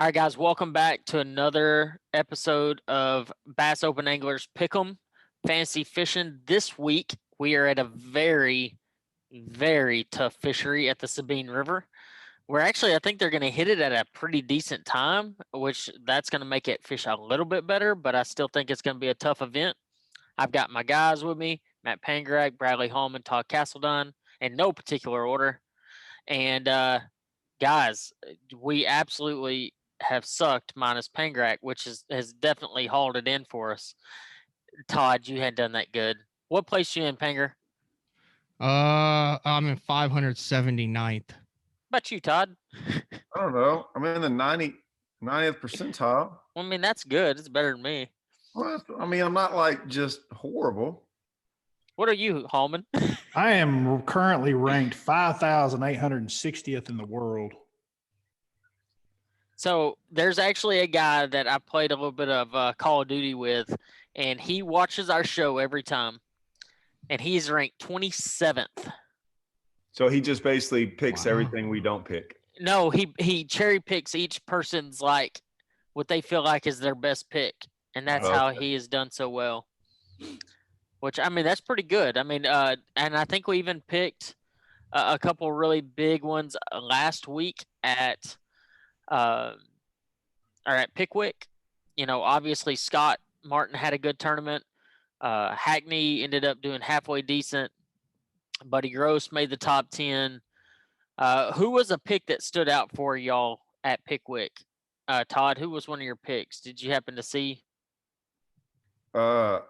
All right, guys, welcome back to another episode of Bass Open Anglers Pick'em Fantasy Fishing. This week, we are at a very, very tough fishery at the Sabine River. Where actually, I think they're going to hit it at a pretty decent time, which that's going to make it fish a little bit better, but I still think it's going to be a tough event. I've got my guys with me, Matt Pangrac, Bradley Hallman, Todd Castledine, in no particular order. And guys, we absolutely have sucked minus Pangrac, which has definitely hauled it in for us. Todd, you hadn't done that good. What place you in, Panger? I'm in 579th. About you, Todd? I don't know. I'm in the 90th percentile. Well, I mean, that's good. It's better than me. Well, I mean, I'm not like just horrible. What are you, Hallman? I am currently ranked 5,860th in the world. So there's actually a guy that I played a little bit of Call of Duty with, and he watches our show every time, and he's ranked 27th. So he just basically picks everything we don't pick. No, he cherry picks each person's like what they feel like is their best pick, and that's how he has done so well. Which, I mean, that's pretty good. I mean, and I think we even picked a couple really big ones last week at Pickwick. You know, obviously Scott Martin had a good tournament. Hackney ended up doing halfway decent. Buddy Gross made the top 10. Who was a pick that stood out for y'all at Pickwick? Todd, who was one of your picks? Did you happen to see? I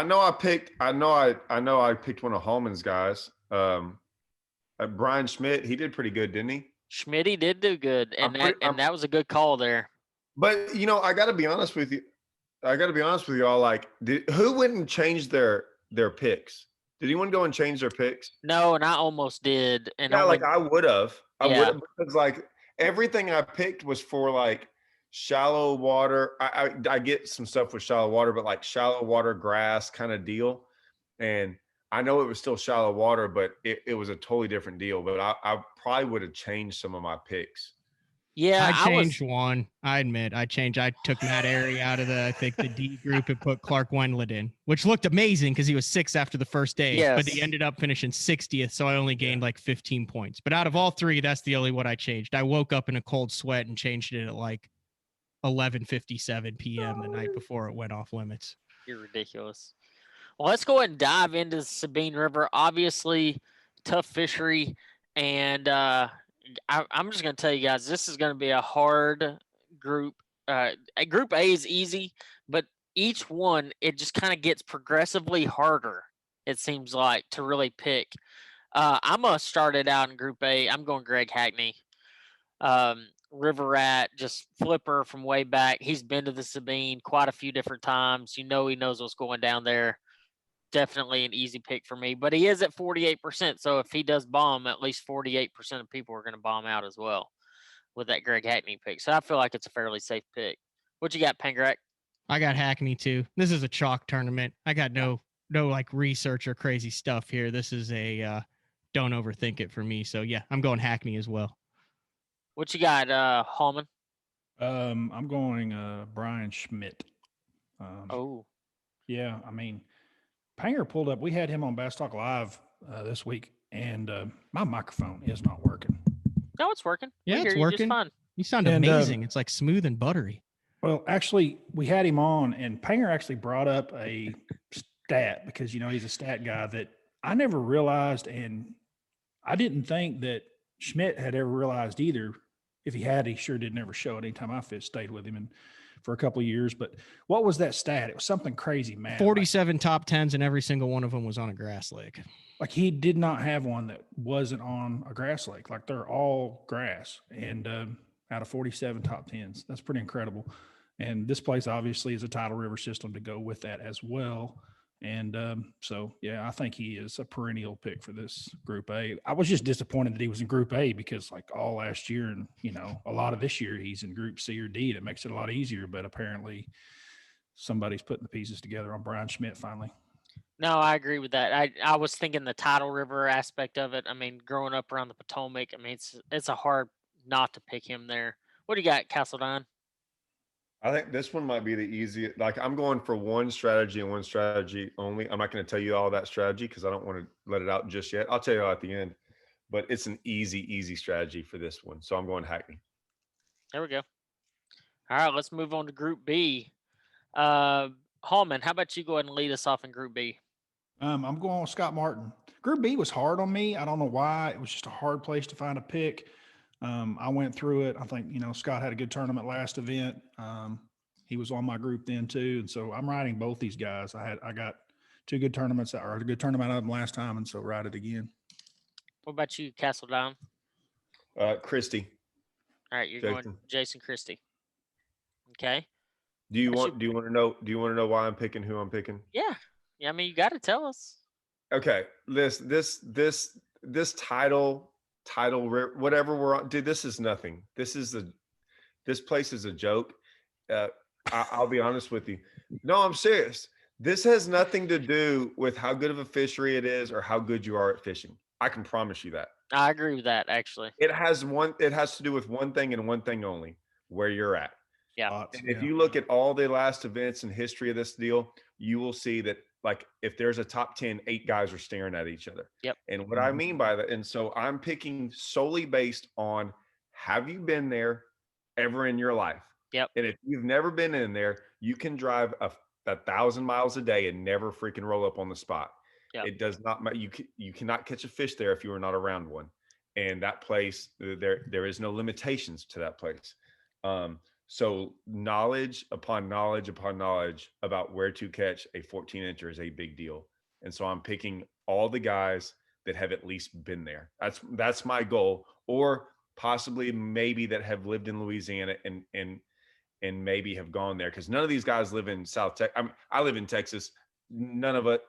know I picked one of Hallman's guys. Brian Schmidt, he did pretty good, didn't he? Schmitty did do good, and that was a good call there. But you know, I got to be honest with you. Y'all. Like, who wouldn't change their picks? Did anyone go and change their picks? No, and I almost did. And yeah, like I would have. I would have, because like everything I picked was for like shallow water. I get some stuff with shallow water, but like shallow water grass kind of deal. And I know it was still shallow water, but it was a totally different deal. But I probably would have changed some of my picks. Yeah, I changed one. I admit I changed. I took Matt Airy out of I think the D group and put Clark Wendland in, which looked amazing because he was 6th after the first day, but he ended up finishing 60th. So I only gained like 15 points. But out of all three, that's the only one I changed. I woke up in a cold sweat and changed it at like 11:57 p.m. the night before it went off limits. You're ridiculous. Well, let's go ahead and dive into the Sabine River. Obviously, tough fishery, and I'm just going to tell you guys, this is going to be a hard group. Group A is easy, but each one, it just kind of gets progressively harder, it seems like, to really pick. I'm going to start it out in Group A. I'm going Greg Hackney. River Rat, just flipper from way back. He's been to the Sabine quite a few different times. You know he knows what's going down there. Definitely an easy pick for me, but he is at 48%. So if he does bomb, at least 48% of people are going to bomb out as well with that Greg Hackney pick. So I feel like it's a fairly safe pick. What you got, Pangrac? I got Hackney too. This is a chalk tournament. I got no like research or crazy stuff here. This is a don't overthink it for me. So yeah, I'm going Hackney as well. What you got, Hallman? I'm going Brian Schmidt. Yeah, I mean, Panger pulled up. We had him on Bass Talk Live this week, and my microphone is not working. No, it's working. Yeah, it's working. You sound amazing. It's like smooth and buttery. Well, actually, we had him on, and Panger actually brought up a stat because, you know, he's a stat guy that I never realized, and I didn't think that Schmidt had ever realized either. If he had, he sure did never show it anytime I stayed with him and for a couple of years. But what was that stat? It was something crazy, man. 47 top 10s, and every single one of them was on a grass lake. Like he did not have one that wasn't on a grass lake. Like they're all grass. And out of 47 top 10s, that's pretty incredible. And this place obviously is a tidal river system to go with that as well. And so, yeah, I think he is a perennial pick for this Group A. I was just disappointed that he was in Group A because, like, all last year and, you know, a lot of this year he's in Group C or D. That makes it a lot easier. But apparently somebody's putting the pieces together on Brian Schmidt finally. No, I agree with that. I was thinking the tidal river aspect of it. I mean, growing up around the Potomac, I mean, it's a hard not to pick him there. What do you got, Castledine? I think this one might be the easiest. Like, I'm going for one strategy and one strategy only. I'm not going to tell you all that strategy because I don't want to let it out just yet. I'll tell you all at the end. But it's an easy strategy for this one. So I'm going Hackney. There we go. All right, let's move on to Group B. Hallman, how about you go ahead and lead us off in Group B? I'm going with Scott Martin. Group B was hard on me. I don't know why. It was just a hard place to find a pick. I went through it. I think, Scott had a good tournament last event. He was on my group then too. And so I'm riding both these guys. I got two good tournaments, or a good tournament out of them last time. And so ride it again. What about you, Castledine? Christie. All right, you're going Jason Christie. Okay. Do you want to know why I'm picking who I'm picking? Yeah. I mean, you got to tell us. Okay. This title, whatever we're on, dude, this is nothing. This place is a joke. I'll be honest with you. No, I'm serious. This has nothing to do with how good of a fishery it is or how good you are at fishing. I can promise you that. I agree with that, actually. It has to do with one thing and one thing only: where you're at. Yeah. And if you look at all the last events in history of this deal, you will see that, like, if there's a top 10, 8 guys are staring at each other. Yep. And what I mean by that, and so I'm picking solely based on, have you been there ever in your life? Yep. And if you've never been in there, you can drive 1,000 miles a day and never freaking roll up on the spot. Yep. It does not matter. You cannot catch a fish there if you are not around one. And that place, there is no limitations to that place. So knowledge upon knowledge upon knowledge about where to catch a 14-incher is a big deal. And so I'm picking all the guys that have at least been there. That's my goal, or possibly maybe that have lived in Louisiana and maybe have gone there, because none of these guys live in South Texas. I live in Texas. None of it.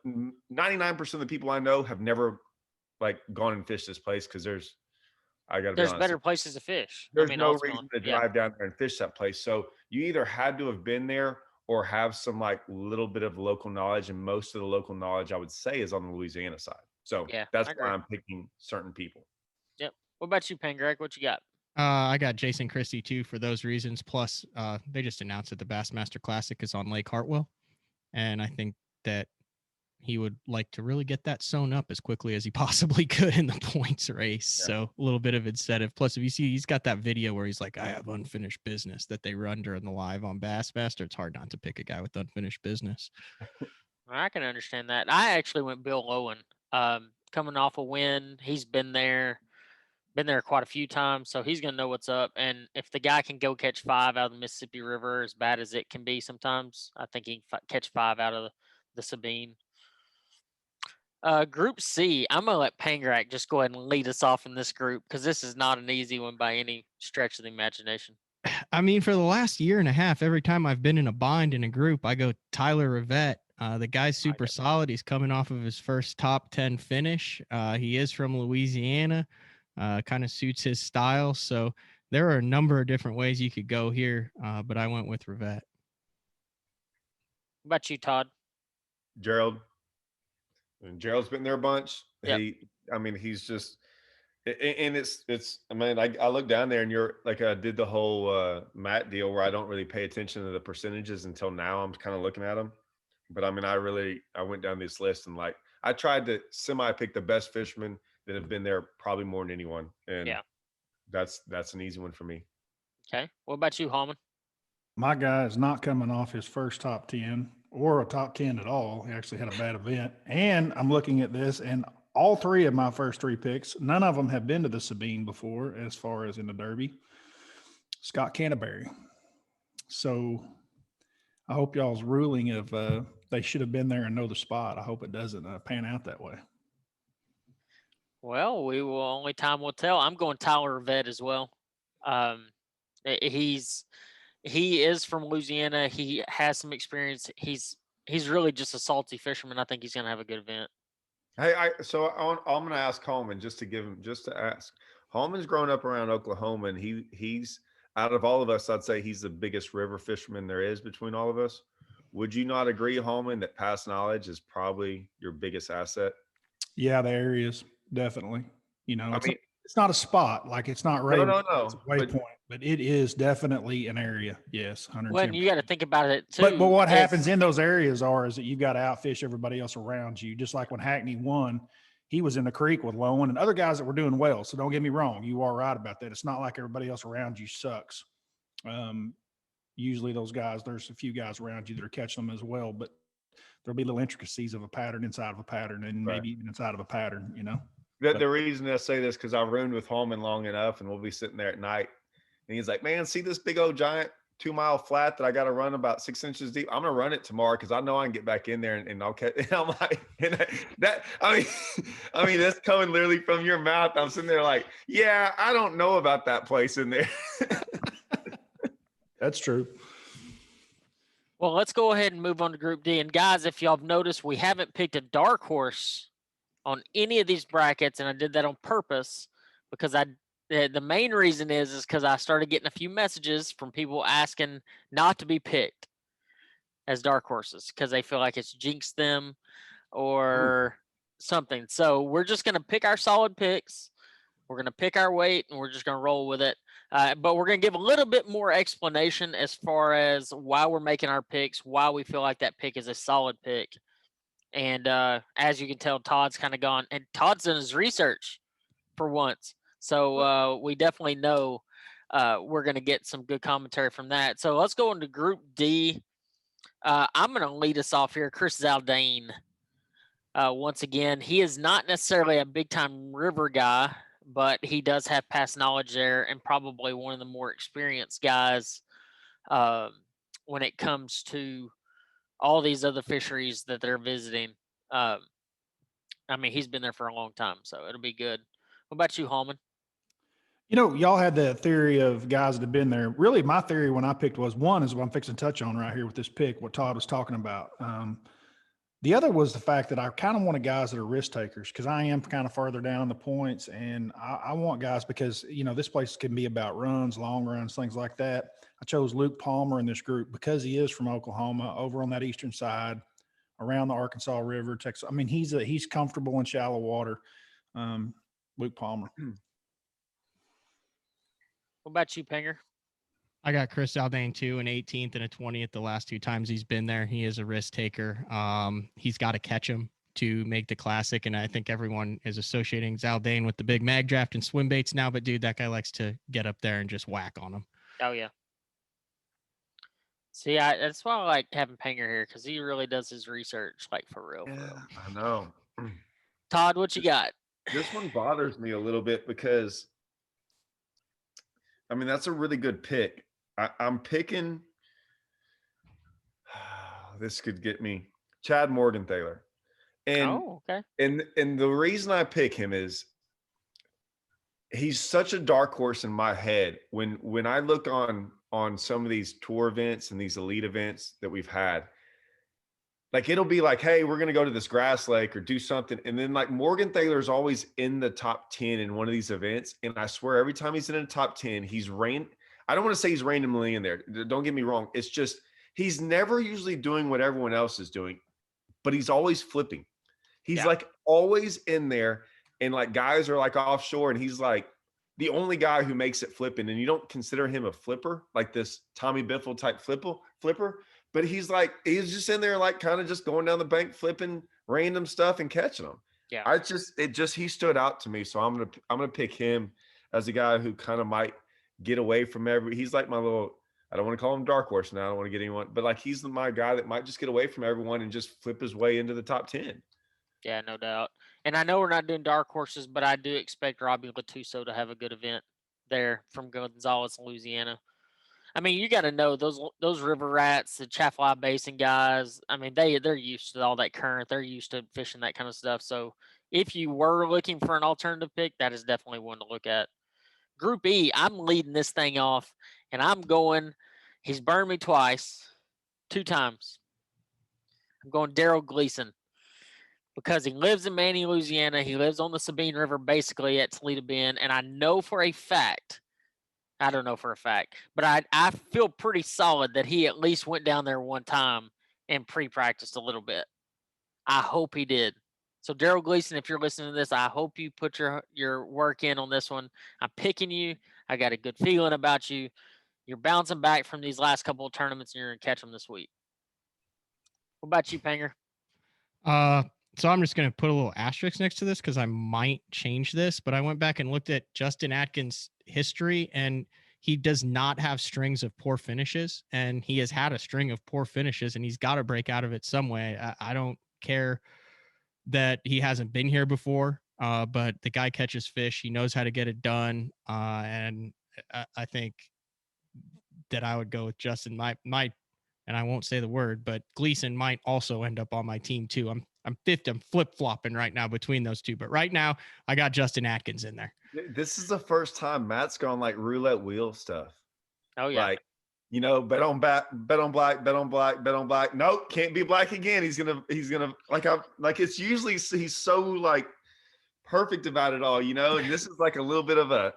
99% of the people I know have never gone and fished this place, because there's better places to fish. There's no reason to drive down there and fish that place. So you either had to have been there or have some little bit of local knowledge, and most of the local knowledge, I would say, is on the Louisiana side. So that's why I'm picking certain people. Yep. What about you, Pangrac? What you got? I got Jason Christie too for those reasons. Plus, they just announced that the Bassmaster Classic is on Lake Hartwell, and I think that he would like to really get that sewn up as quickly as he possibly could in the points race. Yeah. So a little bit of incentive. Plus, if you see, he's got that video where he's like, I have unfinished business, that they run during the live on Bassmaster. It's hard not to pick a guy with unfinished business. I can understand that. I actually went Bill Owen, coming off a win. He's been there quite a few times, so he's going to know what's up. And if the guy can go catch 5 out of the Mississippi River, as bad as it can be sometimes, I think he can catch 5 out of the Sabine. Group C, I'm going to let Pangrac just go ahead and lead us off in this group, because this is not an easy one by any stretch of the imagination. I mean, for the last year and a half, every time I've been in a bind in a group, I go Tyler Rivette. The guy's super solid. He's coming off of his first top 10 finish. He is from Louisiana, kind of suits his style. So there are a number of different ways you could go here, but I went with Rivette. What about you, Todd? Gerald. And Gerald's been there a bunch. Yep. He's just, and it's. I mean, I look down there, and you're like, I did the whole Matt deal where I don't really pay attention to the percentages until now. I'm kind of looking at them, but I mean, I went down this list, and I tried to pick the best fishermen that have been there probably more than anyone, and that's an easy one for me. Okay, what about you, Hallman? My guy is not coming off his first top 10 or a top 10 at all. He actually had a bad event. And I'm looking at this, and all 3 of my first 3 picks, none of them have been to the Sabine before, as far as in the Derby. Scott Canterbury. So I hope y'all's ruling of they should have been there and know the spot. I hope it doesn't pan out that way. Well, only time will tell. I'm going Tyler Rivette as well. He is from Louisiana. He has some experience. He's really just a salty fisherman. I think he's going to have a good event. Hey, I'm going to ask Hallman just to ask. Hallman's grown up around Oklahoma, and he's out of all of us, I'd say he's the biggest river fisherman there is between all of us. Would you not agree, Hallman, that past knowledge is probably your biggest asset? Yeah, there is definitely. It's not a spot. Like, it's not right. No. It's a waypoint. But it is definitely an area. Yes, 110%. Well, you got to think about it too. But what happens in those areas is that you've got to outfish everybody else around you. Just like when Hackney won, he was in the creek with Lowen and other guys that were doing well. So don't get me wrong. You are right about that. It's not like everybody else around you sucks. Usually those guys, there's a few guys around you that are catching them as well, but there'll be little intricacies of a pattern inside of a pattern and maybe even inside of a pattern, you know? The reason I say this, because I roomed with Hallman long enough and we'll be sitting there at night and he's like, man, see this big old giant 2-mile flat that I got to run about 6 inches deep. I'm going to run it tomorrow because I know I can get back in there and I'll catch. And I'm like, I mean, that's coming literally from your mouth. I'm sitting there like, yeah, I don't know about that place in there. That's true. Well, let's go ahead and move on to Group D. And guys, if y'all have noticed, we haven't picked a dark horse on any of these brackets, and I did that on purpose because the main reason is because I started getting a few messages from people asking not to be picked as dark horses because they feel like it's jinxed them or something. So we're just going to pick our solid picks. We're going to pick our weight, and we're just going to roll with it. But we're going to give a little bit more explanation as far as why we're making our picks, why we feel like that pick is a solid pick. And as you can tell, Todd's kind of gone, and Todd's done his research for once. So we definitely know we're going to get some good commentary from that. So let's go into Group D. I'm going to lead us off here. Chris Zaldain. Once again, he is not necessarily a big-time river guy, but he does have past knowledge there and probably one of the more experienced guys when it comes to all these other fisheries that they're visiting. I mean, he's been there for a long time, so it'll be good. What about you, Hallman? You know, y'all had the theory of guys that have been there. Really, my theory when I picked was one is what I'm fixing to touch on right here with this pick, what Todd was talking about. The other was the fact that I kind of wanted guys that are risk takers because I am kind of further down in the points, and I want guys because, you know, this place can be about runs, long runs, things like that. I chose Luke Palmer in this group because he is from Oklahoma, over on that eastern side, around the Arkansas River, Texas. I mean, he's comfortable in shallow water. Luke Palmer. What about you, Panger? I got Chris Zaldain too, an 18th and a 20th the last 2 times he's been there. He is a risk taker. He's got to catch him to make the classic, and I think everyone is associating Zaldain with the big mag draft and swim baits now, but dude, that guy likes to get up there and just whack on them. Oh, yeah. See, that's why I like having Panger here because he really does his research, like, for real. Yeah, I know. Todd, what you got? This one bothers me a little bit because, I mean, that's a really good pick. I'm picking, this could get me, Chad Morgenthaler. And, okay. And the reason I pick him is he's such a dark horse in my head. When I look on some of these tour events and these elite events that we've had, like it'll be like, hey, we're going to go to this grass lake or do something. And then like Morgenthaler is always in the top 10 in one of these events. And I swear every time he's in the top 10, I don't want to say he's randomly in there. Don't get me wrong. It's just, he's never usually doing what everyone else is doing, but he's always flipping. He's like always in there. And like guys are like offshore and he's like the only guy who makes it flipping. And you don't consider him a flipper, like this Tommy Biffle type flipper. But he's just in there, like kind of just going down the bank, flipping random stuff and catching them. Yeah. He stood out to me. So I'm going to pick him as a guy who kind of might get away from he's like my little, I don't want to call him dark horse now. I don't want to get anyone, but like, he's my guy that might just get away from everyone and just flip his way into the top 10. Yeah, no doubt. And I know we're not doing dark horses, but I do expect Robbie Latuso to have a good event there from Gonzales, Louisiana. I mean, you got to know those river rats, the Chaffalay Basin guys. I mean, they're used to all that current. They're used to fishing that kind of stuff. So if you were looking for an alternative pick, that is definitely one to look at. Group E, I'm leading this thing off, and I'm going. He's burned me twice, 2 times. I'm going Darrell Gleason because he lives in Manny, Louisiana. He lives on the Sabine River, basically at Toledo Bend, and I know for a fact. I don't know for a fact, but I feel pretty solid that he at least went down there one time and pre-practiced a little bit. I hope he did. So Darrell Gleason, if you're listening to this, I hope you put your work in on this one. I'm picking you. I got a good feeling about you. You're bouncing back from these last couple of tournaments, and you're going to catch them this week. What about you, Panger? So I'm just going to put a little asterisk next to this because I might change this, but I went back and looked at Justin Atkins' history, and he does not have strings of poor finishes, and he has had a string of poor finishes, and he's got to break out of it some way. I don't care that he hasn't been here before, but the guy catches fish. He knows how to get it done, and I think that I would go with Justin. My and I won't say the word, but Gleason might also end up on my team too. I'm flip-flopping right now between those two, but right now I got Justin Atkins in there. This is the first time Matt's gone like roulette wheel stuff. Oh yeah. Like, bet on black, bet on black, bet on black. Nope, can't be black again. He's gonna it's usually he's so like perfect about it all, and this is like a little bit of a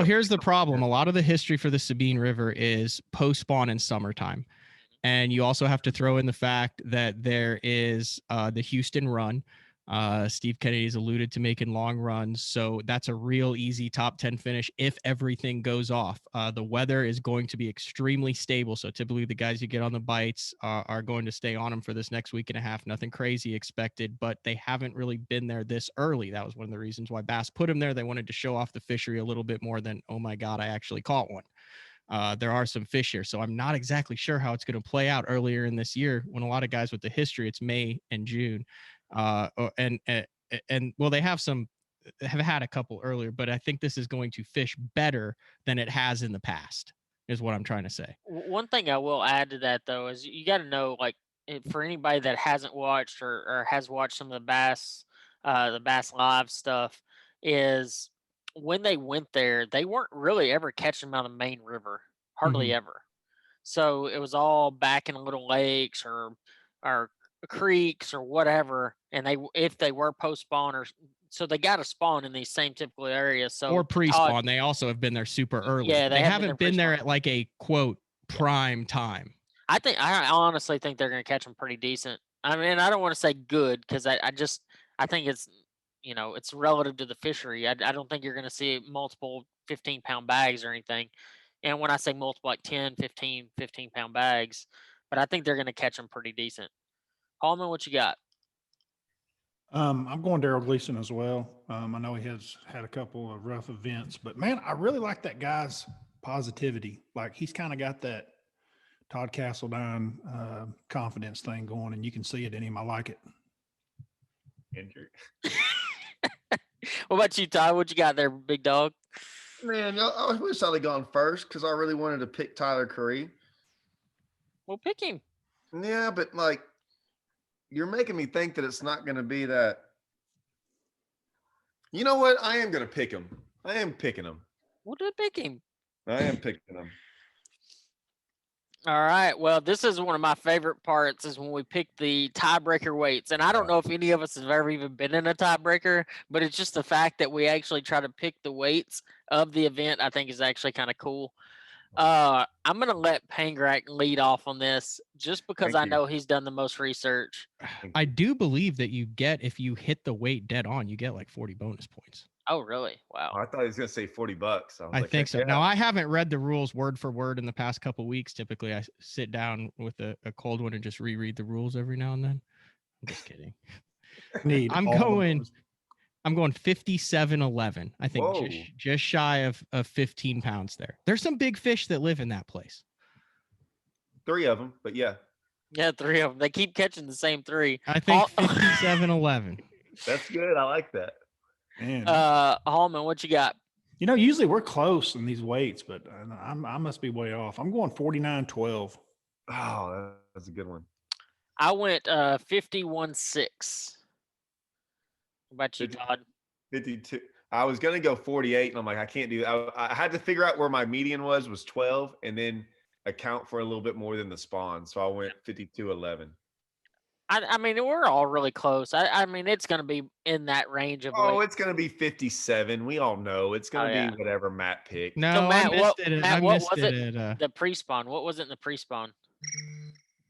here's the problem. A lot of the history for the Sabine River is post spawn in summertime. And you also have to throw in the fact that there is the Houston run. Steve Kennedy's alluded to making long runs. So that's a real easy top 10 finish if everything goes off. The weather is going to be extremely stable. So typically the guys you get on the bites are going to stay on them for this next week and a half. Nothing crazy expected, but they haven't really been there this early. That was one of the reasons why Bass put them there. They wanted to show off the fishery a little bit more than, oh my God, I actually caught one. There are some fish here. So I'm not exactly sure how it's going to play out earlier in this year when a lot of guys with the history, it's May and June. And they have had a couple earlier, but I think this is going to fish better than it has in the past is what I'm trying to say. One thing I will add to that though, is you got to know, like for anybody that hasn't watched or has watched some of the Bass Live stuff, is when they went there, they weren't really ever catching them out of the main river, hardly ever. So it was all back in little lakes or creeks or whatever. And if they were post spawn so they got to spawn in these same typical areas. So or pre-spawn, they also have been there super early. Yeah, they haven't been there at like a quote prime time. I honestly think they're going to catch them pretty decent. I mean, I don't want to say good because I think it's, it's relative to the fishery. I don't think you're going to see multiple 15-pound bags or anything. And when I say multiple, like 10, 15-pound bags, but I think they're going to catch them pretty decent. Hallman, what you got? I'm going Darrell Gleason as well. I know he has had a couple of rough events, but man, I really like that guy's positivity. Like he's kind of got that Todd Castledine confidence thing going, and you can see it in him. I like it. Andrew. What about you, Todd? What you got there, big dog? Man, I wish I'd have gone first because I really wanted to pick Tyler Curry. Well, pick him. Yeah, but like, you're making me think that it's not going to be that. You know what? I am going to pick him. I am picking him. What did I pick him? I am picking him. All right. Well, this is one of my favorite parts is when we pick the tiebreaker weights. And I don't know if any of us have ever even been in a tiebreaker, but it's just the fact that we actually try to pick the weights of the event, I think is actually kind of cool. I'm going to let Pangrac lead off on this just because I know he's done the most research. I do believe that you get, if you hit the weight dead on, you get like 40 bonus points. Oh, really? Wow. I thought he was going to say $40. I think so. Yeah. Now, I haven't read the rules word for word in the past couple of weeks. Typically, I sit down with a cold one and just reread the rules every now and then. I'm just kidding. I'm going 57.11. I think just shy of 15 pounds there. There's some big fish that live in that place. 3 of them, but yeah. Yeah, 3 of them. They keep catching the same 3. I think 57.11. That's good. I like that. Man. Hallman, what you got? Usually we're close in these weights, but I must be way off. I'm going 49.12. Oh, that's a good one. I went 51.6. What about you, Todd? 52. I was going to go 48, and I'm like, I can't do that. I had to figure out where my median was 12, and then account for a little bit more than the spawn. So I went 52.11. I mean, we're all really close. I mean, it's going to be in that range of weight. It's going to be 57. We all know it's going to be whatever Matt picked. No, so Matt, what was it? The pre-spawn. What was it in the pre-spawn?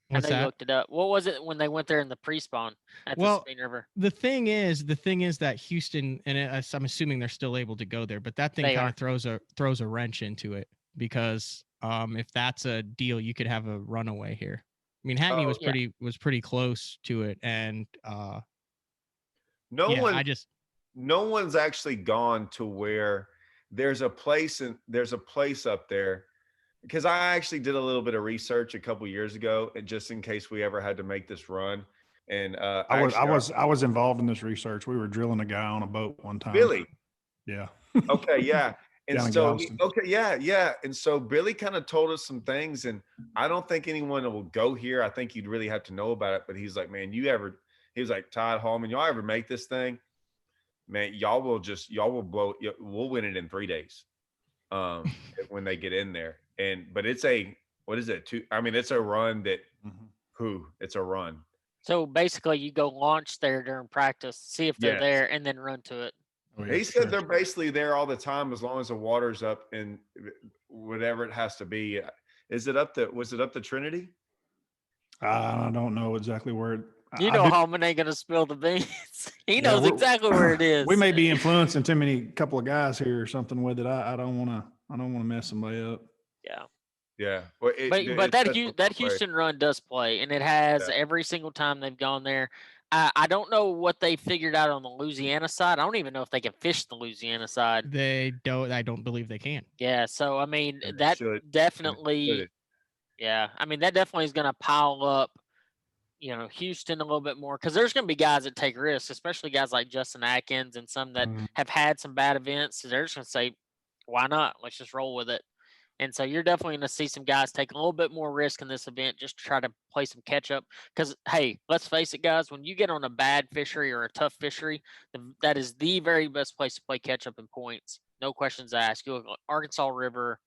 What's I know that? you looked it up. What was it when they went there in the pre-spawn at the Sabine River? The thing is that Houston, and I'm assuming they're still able to go there, but that thing kind of throws a wrench into it because if that's a deal, you could have a runaway here. I mean, Hackney was pretty close to it, and no one's actually gone to where there's a place up there, because I actually did a little bit of research a couple years ago, and just in case we ever had to make this run. And I was involved in this research. We were drilling a guy on a boat one time. Billy. Yeah. Okay. Yeah. And so, yeah. And so Billy kind of told us some things, and I don't think anyone will go here. I think you'd really have to know about it. But he's like, man, he was like, Todd, Hallman, y'all ever make this thing? Man, y'all will blow. We'll win it in 3 days. When they get in there. But it's what is it? It's a run that, it's a run. So basically you go launch there during practice, see if they're there, and then run to it. Oh, yeah, he said they're basically there all the time as long as the water's up and whatever it has to be. Was it up the Trinity? I don't know exactly where it. Hallman ain't gonna spill the beans. He knows exactly where it is. We may be influencing too many couple of guys here or something with it. I don't want to mess somebody up. Yeah. Yeah. Well, but that Houston run does play, and it has every single time they've gone there. I don't know what they figured out on the Louisiana side. I don't even know if they can fish the Louisiana side. They don't. I don't believe they can. Yeah. So I mean, that definitely. Yeah. I mean, that definitely is going to pile up, Houston a little bit more, because there's going to be guys that take risks, especially guys like Justin Atkins and some that have had some bad events. So they're just going to say, why not? Let's just roll with it. And so you're definitely going to see some guys take a little bit more risk in this event just to try to play some catch up. Because, hey, let's face it, guys, when you get on a bad fishery or a tough fishery, that is the very best place to play catch up in points. No questions asked. You look at Arkansas River,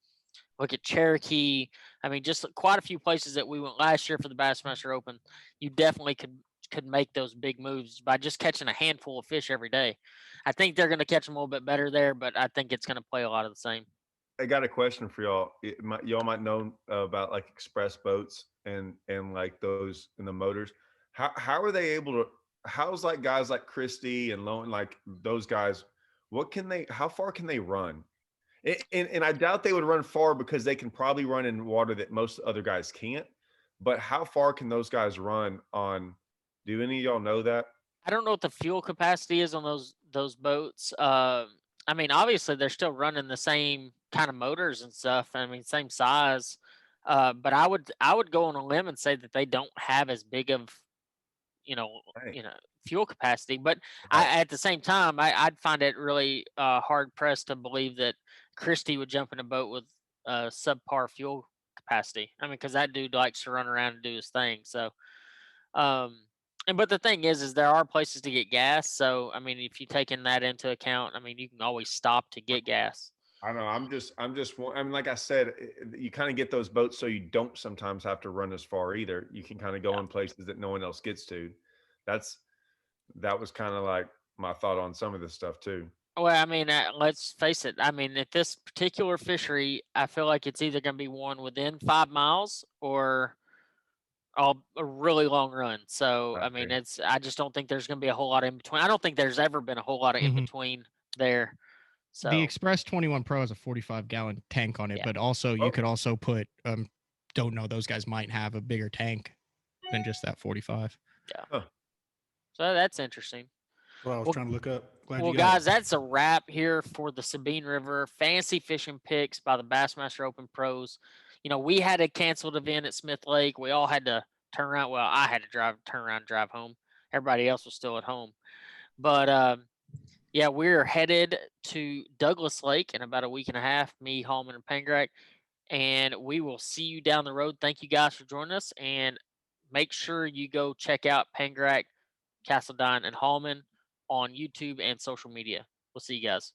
look at Cherokee. I mean, just quite a few places that we went last year for the Bassmaster Open. You definitely could make those big moves by just catching a handful of fish every day. I think they're going to catch them a little bit better there, but I think it's going to play a lot of the same. I got a question for y'all. Y'all might know about like express boats and like those in the motors. How are they able to? How's like guys like Christie and Lowen, like those guys? How far can they run? And I doubt they would run far because they can probably run in water that most other guys can't. But how far can those guys run on? Do any of y'all know that? I don't know what the fuel capacity is on those boats. I mean, obviously they're still running the same kind of motors and stuff. I mean, same size. But I would go on a limb and say that they don't have as big of, fuel capacity. But at the same time, I'd find it really hard pressed to believe that Christie would jump in a boat with subpar fuel capacity. I mean, because that dude likes to run around and do his thing. So, but the thing is there are places to get gas. So, I mean, if you taking that into account, I mean, you can always stop to get gas. I don't know. I mean, like I said, you kind of get those boats so you don't sometimes have to run as far either. You can kind of go in places that no one else gets to. That was kind of like my thought on some of this stuff too. Well, I mean, let's face it. I mean, at this particular fishery, I feel like it's either going to be one within 5 miles or a really long run. So, I mean, I just don't think there's going to be a whole lot in between. I don't think there's ever been a whole lot of in between there. So the Express 21 Pro has a 45-gallon tank on it, but also you could also put, don't know, those guys might have a bigger tank than just that 45. Yeah. Huh. So that's interesting. Well, I was trying to look up. Well, guys, that's a wrap here for the Sabine River Fantasy Fishing Picks by the Bassmaster Open Pros. We had a canceled event at Smith Lake. We all had to turn around. Well, I had to turn around and drive home. Everybody else was still at home. But, yeah, we're headed to Douglas Lake in about a week and a half, me, Hallman, and Pangrac. And we will see you down the road. Thank you guys for joining us. And make sure you go check out Pangrac, Castledine, and Hallman on YouTube and social media. We'll see you guys.